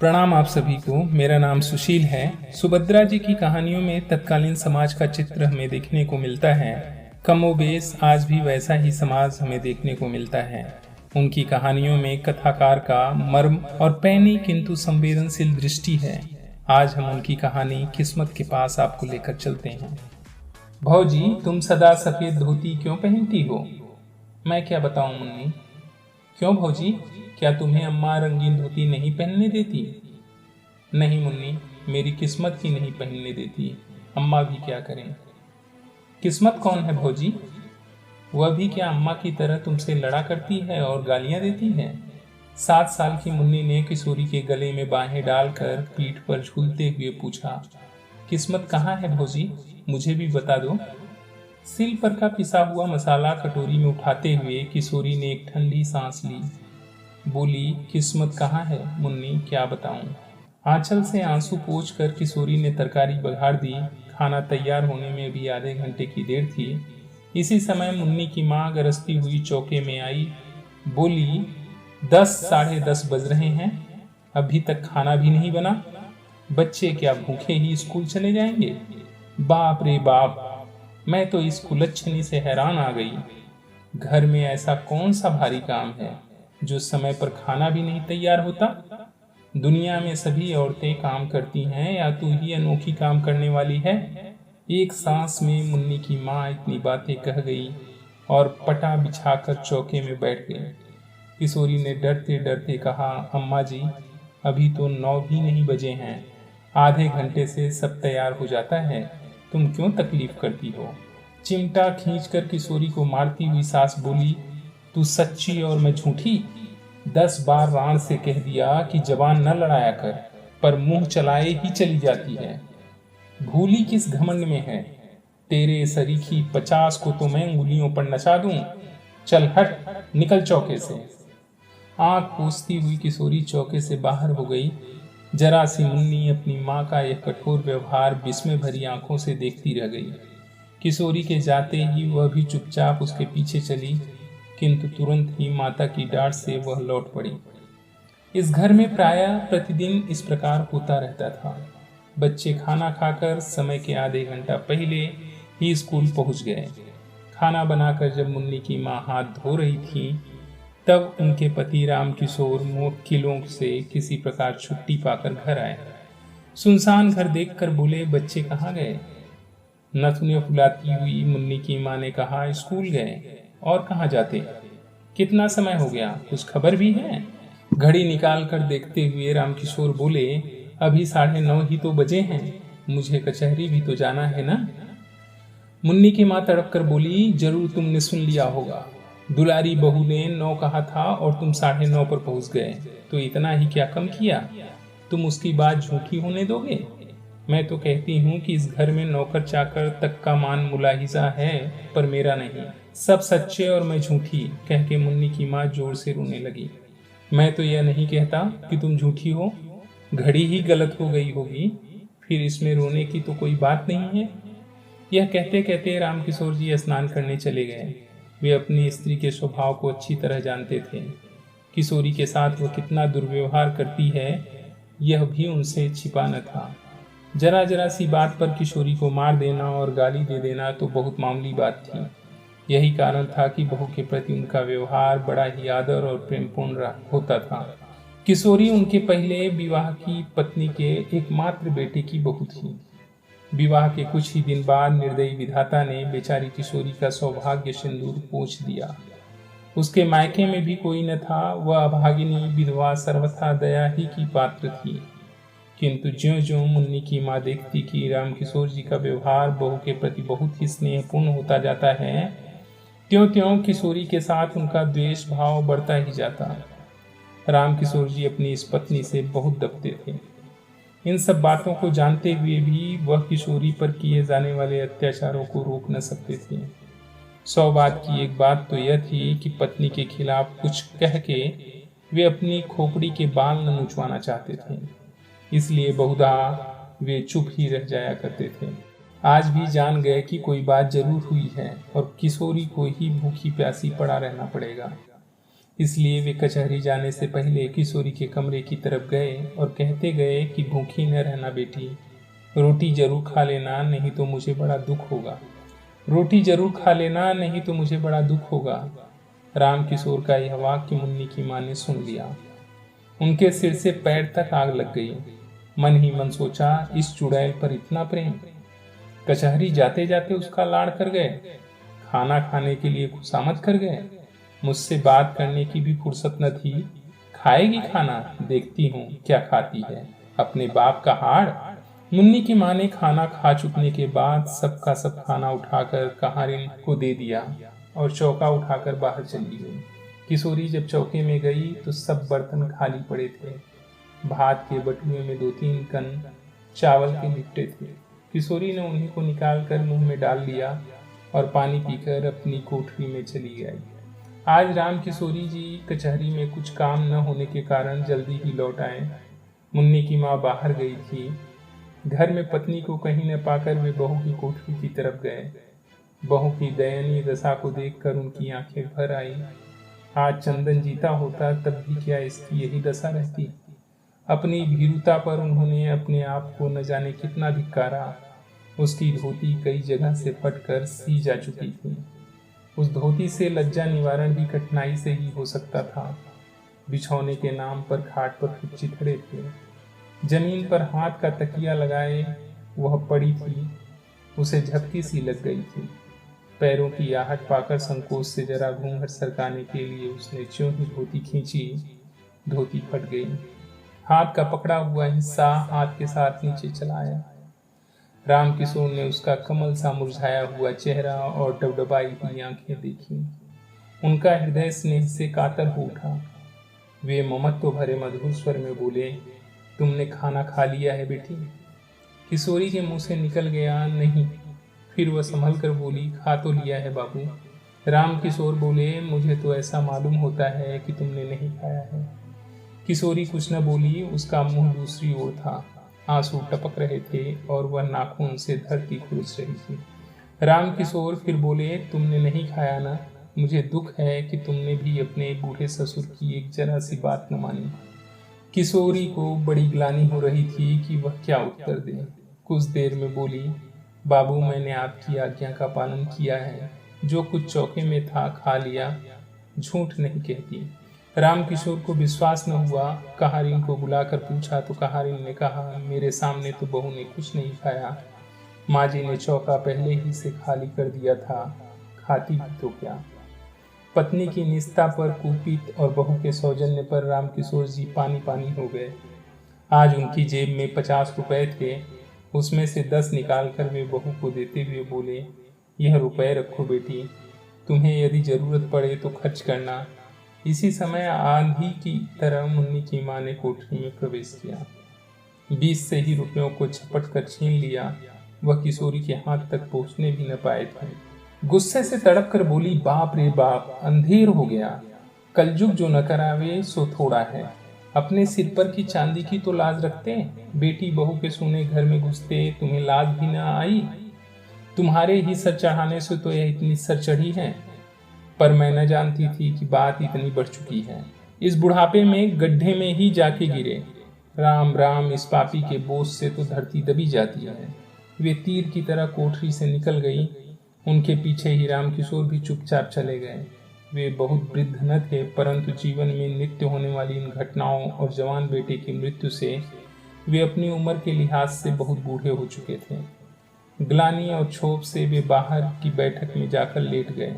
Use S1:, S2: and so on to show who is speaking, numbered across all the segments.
S1: प्रणाम आप सभी को। मेरा नाम सुशील है। सुभद्रा जी की कहानियों में तत्कालीन समाज का चित्र हमें देखने को मिलता है। कमोबेश आज भी वैसा ही समाज हमें देखने को मिलता है। उनकी कहानियों में कथाकार का मर्म और पैनी किंतु संवेदनशील दृष्टि है। आज हम उनकी कहानी किस्मत के पास आपको लेकर चलते हैं। भौजी, तुम सदा सफेद धोती क्यों पहनती हो? मैं क्या बताऊं मुन्नी। क्यों भौजी, क्या तुम्हें अम्मा रंगीन धोती नहीं पहनने देती? नहीं मुन्नी, मेरी किस्मत ही नहीं पहनने देती। अम्मा भी क्या करें। किस्मत कौन है भौजी? वह भी क्या अम्मा की तरह तुमसे लड़ा करती है और गालियां देती है? 7 साल की मुन्नी ने किशोरी के गले में बाहें डालकर पीठ पर झूलते हुए पूछा, किस्मत कहाँ है भौजी, मुझे भी बता दो। सिल पर का पिसा हुआ मसाला कटोरी में उठाते हुए किशोरी ने एक ठंडी सांस ली। बोली, किस्मत कहाँ है मुन्नी, क्या बताऊं। आंचल से आंसू पोंछ कर किशोरी ने तरकारी बघाड़ दी। खाना तैयार होने में भी आधे घंटे की देर थी। इसी समय मुन्नी की माँ गरजती हुई चौके में आई। बोली, 10 साढ़े 10 बज रहे हैं, अभी तक खाना भी नहीं बना। बच्चे क्या भूखे ही स्कूल चले जाएंगे? बाप रे बाप, मैं तो इस कुलच्छनी से हैरान आ गई। घर में ऐसा कौन सा भारी काम है जो समय पर खाना भी नहीं तैयार होता? दुनिया में सभी औरतें काम करती हैं या तू ही अनोखी काम करने वाली है? एक सांस में मुन्नी की माँ इतनी बातें कह गई और पटा बिछाकर चौके में बैठ गई। किशोरी ने डरते डरते कहा, अम्मा जी, अभी तो 9 भी नहीं बजे हैं, आधे घंटे से सब तैयार हो जाता है, तुम क्यों तकलीफ करती हो? चिमटा खींचकर किशोरी को मारती हुई सास बोली, तू सच्ची और मैं झूठी? 10 बार राण से कह दिया कि जबान न लड़ाया कर, पर मुंह चलाए ही चली जाती है। भूली किस घमंड में है? तेरे सरीखी 50 को तो मैं उंगलियों पर नचा दूं। चल हट, निकल चौके से। आंख पोंछती हुई किशोरी चौके से बाहर हो गई। जरा सी मुन्नी अपनी माँ का यह कठोर व्यवहार विस्मय भरी आंखों से देखती रह गई। किशोरी के जाते ही वह भी चुपचाप उसके पीछे चली, किंतु तुरंत ही माता की डांट से वह लौट पड़ी। इस घर में प्रायः प्रतिदिन इस प्रकार होता रहता था। बच्चे खाना खाकर समय के आधे घंटा पहले ही स्कूल पहुंच गए। खाना बनाकर जब मुन्नी की माँ हाथ धो रही थी, तब उनके पति राम किशोर मुवक्किलों से किसी प्रकार छुट्टी पाकर घर आए। सुनसान घर देखकर बोले, बच्चे कहाँ गए? नथुने फुलाती हुई मुन्नी की माँ ने कहा, स्कूल गए, और कहाँ जाते? कितना समय हो गया, कुछ खबर भी है? घड़ी निकाल कर देखते हुए रामकिशोर बोले, अभी 9:30 ही तो बजे हैं, मुझे कचहरी भी तो जाना है ना। मुन्नी की माँ तड़प कर बोली, जरूर तुमने सुन लिया होगा, दुलारी बहू ने 9 कहा था और तुम 9:30 पर पहुंच गए, तो इतना ही क्या कम किया? तुम उसकी बात झूठी होने दोगे? मैं तो कहती हूँ कि इस घर में नौकर चाकर तक का मान मुलाहिजा है, पर मेरा नहीं। सब सच्चे और मैं झूठी, कह के मुन्नी की माँ जोर से रोने लगी। मैं तो यह नहीं कहता कि तुम झूठी हो, घड़ी ही गलत हो गई होगी, फिर इसमें रोने की तो कोई बात नहीं है। यह कहते कहते रामकिशोर जी स्नान करने चले गए। वे अपनी स्त्री के स्वभाव को अच्छी तरह जानते थे। किशोरी के साथ वह कितना दुर्व्यवहार करती है, यह भी उनसे छिपा न था। जरा जरा सी बात पर किशोरी को मार देना और गाली दे देना तो बहुत मामूली बात थी। यही कारण था कि बहू के प्रति उनका व्यवहार बड़ा ही आदर और प्रेमपूर्ण होता था। किशोरी उनके पहले विवाह की पत्नी के एकमात्र बेटे की बहू थी। विवाह के कुछ ही दिन बाद निर्दयी विधाता ने बेचारी किशोरी का सौभाग्य सिंदूर पोंछ दिया। उसके मायके में भी कोई न था, वह अभागिनी विधवा सर्वथा दया ही की पात्र थी। किंतु ज्यों ज्यों मुन्नी की माँ देखती कि रामकिशोर जी का व्यवहार बहू के प्रति बहुत ही स्नेहपूर्ण होता जाता है, त्यों त्यों किशोरी के साथ उनका द्वेष भाव बढ़ता ही जाता। रामकिशोर जी अपनी इस पत्नी से बहुत दबते थे। इन सब बातों को जानते हुए भी वह किशोरी पर किए जाने वाले अत्याचारों को रोक न सकते थे। 100 बात की एक बात तो यह थी कि पत्नी के खिलाफ कुछ कह के वे अपनी खोपड़ी के बाल न मुंचवाना चाहते थे, इसलिए बहुधा वे चुप ही रह जाया करते थे। आज भी जान गए कि कोई बात जरूर हुई है और किशोरी को ही भूखी प्यासी पड़ा रहना पड़ेगा। इसलिए वे कचहरी जाने से पहले किशोरी के कमरे की तरफ गए और कहते गए कि भूखी न रहना बेटी, रोटी जरूर खा लेना, नहीं तो मुझे बड़ा दुख होगा। रोटी जरूर खा लेना, नहीं तो मुझे बड़ा दुख होगा। राम किशोर का यह वाक्य मुन्नी की माँ ने सुन लिया। उनके सिर से पैर तक आग लग गई। मन ही मन सोचा, इस चुड़ैल पर इतना प्रेम। कचहरी जाते जाते उसका लाड़ कर गए, खाना खाने के लिए खुशामद कर गए। मुझसे बात करने की भी फुर्सत न थी। खाएगी खाना, देखती हूँ क्या खाती है, अपने बाप का हाड़। मुन्नी की माँ ने खाना खा चुकने के बाद सबका सब खाना उठाकर कहारिन को दे दिया और चौका उठाकर बाहर चली गई। किशोरी जब चौके में गई तो सब बर्तन खाली पड़े थे। भात के बटुए में 2-3 कन चावल के निपटे थे। किशोरी ने उन्हीं को निकाल कर मुंह में डाल लिया और पानी पीकर अपनी कोठरी में चली गई। आज राम किशोरी जी कचहरी में कुछ काम न होने के कारण जल्दी ही लौट आए। मुन्नी की माँ बाहर गई थी। घर में पत्नी को कहीं न पाकर वे बहू की कोठरी की तरफ गए। बहू की दयनीय दशा को देखकर उनकी आंखें भर आई। आज चंदन जीता होता तब भी क्या इसकी यही दशा रहती। अपनी भीरुता पर उन्होंने अपने आप को न जाने कितना धिक्कारा। उसकी धोती कई जगह से फटकर सी जा चुकी थी। उस धोती से लज्जा निवारण भी कठिनाई से ही हो सकता था। बिछौने के नाम पर खाट पर कुछ चिथड़े थे। जमीन पर हाथ का तकिया लगाए वह पड़ी थी। उसे झपकी सी लग गई थी। पैरों की आहट पाकर संकोच से जरा घूंघट सरकाने के लिए उसने ज्यों ही धोती खींची, धोती फट गई। हाथ का पकड़ा हुआ हिस्सा हाथ के साथ नीचे चला आया। राम किशोर ने उसका कमल सा मुरझाया हुआ चेहरा और डबडबाई हुई आंखें देखी। उनका हृदय स्नेह से कातर हो उठा। वे ममत्व भरे मधुर स्वर में बोले, तुमने खाना खा लिया है बेटी? किशोरी के मुंह से निकल गया, नहीं। फिर वह संभल कर बोली, खा तो लिया है बाबू। राम किशोर बोले, मुझे तो ऐसा मालूम होता है कि तुमने नहीं खाया है। किशोरी कुछ न बोली। उसका मुंह दूसरी ओर था। आंसू टपक रहे थे और वह नाखून से धरती खुरच रही थी। राम किशोर फिर बोले, तुमने नहीं खाया ना? मुझे दुख है कि तुमने भी अपने बूढ़े ससुर की एक जरा सी बात न मानी। किशोरी को बड़ी ग्लानि हो रही थी कि वह क्या उत्तर दे। कुछ देर में बोली, बाबू मैंने आपकी आज्ञा का पालन किया है। जो कुछ चौके में था खा लिया, झूठ नहीं कहती। राम किशोर को विश्वास न हुआ। कहारिन को बुलाकर पूछा तो कहारिन ने कहा, मेरे सामने तो बहू ने कुछ नहीं खाया। माँ जी ने चौका पहले ही से खाली कर दिया था, खाती भी तो क्या। पत्नी की निष्ठा पर कुपित और बहू के सौजन्य पर राम किशोर जी पानी पानी हो गए। आज उनकी जेब में 50 रुपए थे। उसमें से 10 निकाल कर वे बहू को देते हुए बोले, यह रुपए रखो बेटी, तुम्हें यदि जरूरत पड़े तो खर्च करना। इसी समय आंधी की तरह मुन्नी की माँ ने कोठरी में प्रवेश किया। 20 से ही रुपयों को झपट कर छीन लिया। वह किशोरी के हाथ तक पहुंचने भी न पाए थे। गुस्से से तड़प कर बोली, बाप रे बाप, अंधेर हो गया। कलयुग जो न करावे सो थोड़ा है। अपने सिर पर की चांदी की तो लाज रखते। बेटी बहू के सोने घर में घुसते तुम्हें लाज भी न आई। तुम्हारे ही सर चढ़ाने से तो यह इतनी सर चढ़ी है। पर मैं न जानती थी कि बात इतनी बढ़ चुकी है। इस बुढ़ापे में गड्ढे में ही जाके गिरे। राम राम, इस पापी के बोझ से तो धरती दबी जाती है। वे तीर की तरह कोठरी से निकल गई। उनके पीछे ही राम किशोर भी चुपचाप चले गए। वे बहुत वृद्ध न थे, परंतु जीवन में नित्य होने वाली इन घटनाओं और जवान बेटे की मृत्यु से वे अपनी उम्र के लिहाज से बहुत बूढ़े हो चुके थे। ग्लानि और क्षोभ से वे बाहर की बैठक में जाकर लेट गए।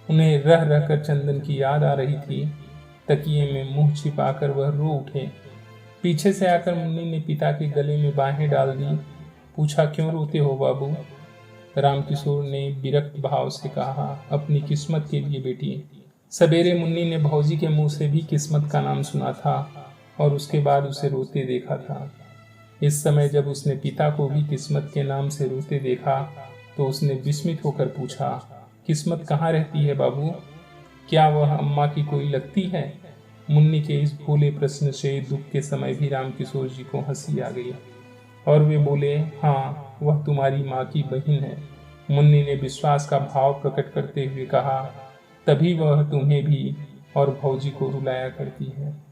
S1: उन्हें रह रह कर चंदन की याद आ रही थी। तकिए में मुंह छिपाकर वह रो उठे। पीछे से आकर मुन्नी ने पिता के गले में बाहें डाल दी। पूछा, क्यों रोते हो बाबू? राम किशोर ने विरक्त भाव से कहा, अपनी किस्मत के लिए बेटी। सवेरे मुन्नी ने भौजी के मुंह से भी किस्मत का नाम सुना था और उसके बाद उसे रोते देखा था। इस समय जब उसने पिता को भी किस्मत के नाम से रोते देखा तो उसने विस्मित होकर पूछा, किस्मत कहाँ रहती है बाबू? क्या वह अम्मा की कोई लगती है? मुन्नी के इस भोले प्रश्न से दुख के समय भी राम किशोर जी को हंसी आ गई और वे बोले, हाँ, वह तुम्हारी माँ की बहन है। मुन्नी ने विश्वास का भाव प्रकट करते हुए कहा, तभी वह तुम्हें भी और भौजी को रुलाया करती है।